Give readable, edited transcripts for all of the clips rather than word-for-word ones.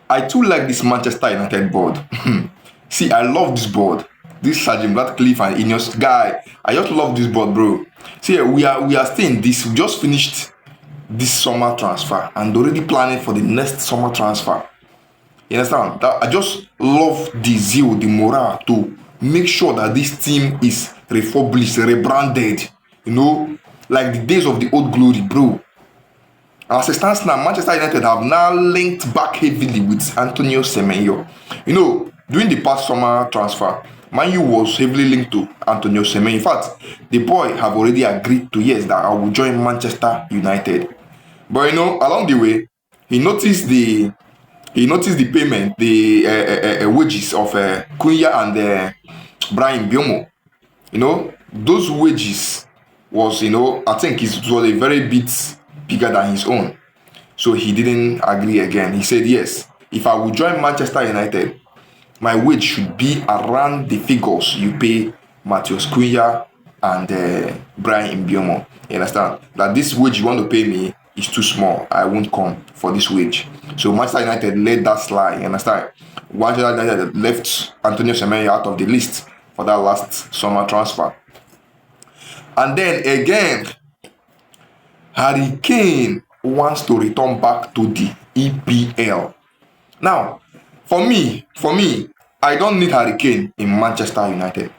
I too like this Manchester United board. See, I love this board. This Sergeant Radcliffe and Ineos guy. I just love this board, bro. See, we are staying this. We just finished this summer transfer and already planning for the next summer transfer. You understand? That I just love the zeal, the morale to make sure that this team is refurbished, rebranded. You know, like the days of the old glory, bro. As it stands now, Manchester United have now linked back heavily with Antonio Semenyo. You know, during the past summer transfer, Man U was heavily linked to Antonio Semenyo. In fact, the boy have already agreed to yes that I will join Manchester United. But you know, along the way, he noticed the payment, the wages of Cunha and Brian Biomo. You know, those wages was, you know, I think it was a very bit bigger than his own. So he didn't agree again. He said, yes, if I will join Manchester United, my wage should be around the figures you pay Matheus Cunha and Brian Mbeumo. You understand? That this wage you want to pay me is too small. I won't come for this wage. So Manchester United let that slide. You understand? Manchester United left Antonio Semenyo out of the list for that last summer transfer. And then again, Harry Kane wants to return back to the EPL. Now, for me, I don't need Harry Kane in Manchester United.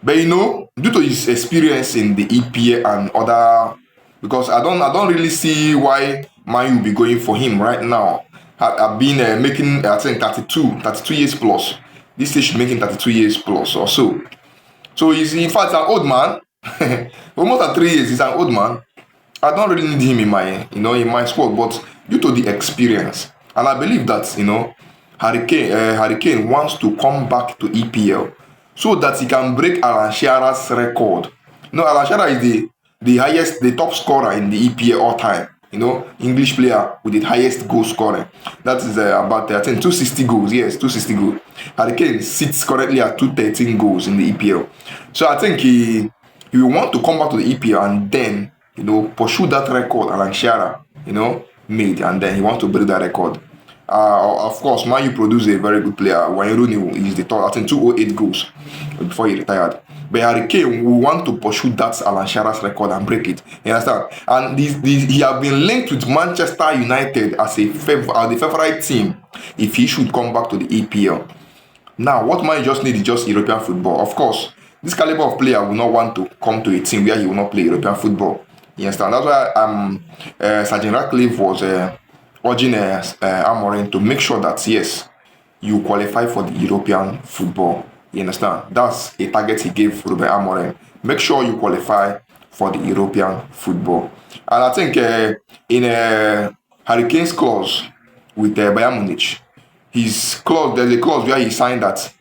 But you know, due to his experience in the EPL and other, because I don't really see why Man will be going for him right now. I've been making, I think 32 years plus. This stage should make him 32 years plus or so. So he's in fact an old man. For more than 3 years, he's an old man. I don't really need him in my, in my squad, but due to the experience, and I believe that, Harry Kane wants to come back to EPL so that he can break Alan Shearer's record. Alan Shearer is the top scorer in the EPL all time. English player with the highest goal scoring. That is about, I think, 260 goals. Yes, 260 goals. Harry Kane sits currently at 213 goals in the EPL. So I think he will want to come back to the EPL and then, pursue that record Alan Shearer, made, and then he wants to break that record. Of course, Man U produced a very good player. Wayne Rooney is the top, I think 208 goals before he retired. But Harry Kane will want to pursue that Alan Shearer's record and break it. You understand? And he has been linked with Manchester United as the favorite team if he should come back to the EPL. Now, what Man U just need is just European football. Of course, this caliber of player will not want to come to a team where he will not play European football. You understand? That's why Sergeant Radcliffe was urging Amorim to make sure that, yes, you qualify for the European football. You understand? That's a target he gave Ruben Amorim. Make sure you qualify for the European football. And I think in Harry Kane's clause with Bayern Munich, there's a clause where he signed that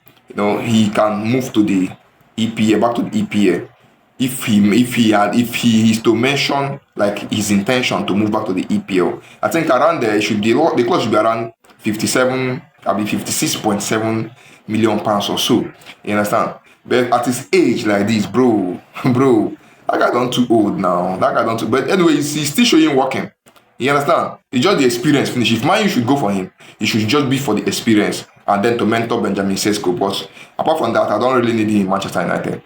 he can move to the EPA, back to the EPA, if he is to mention like his intention to move back to the EPL. I think around there the clause should be around 56.7 million pounds or so. You understand? But at his age like this, bro, that guy don't too old now. But anyway, he's still showing working. You understand? It's just the experience finish. If Man U should go for him, it should just be for the experience and then to mentor Benjamin Sesko. But apart from that, I don't really need him in Manchester United.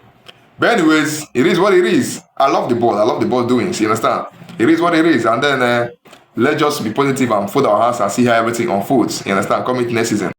But anyways, it is what it is. I love the ball doings. You understand? It is what it is. And then let's just be positive and fold our hands and see how everything unfolds. You understand? Coming next season.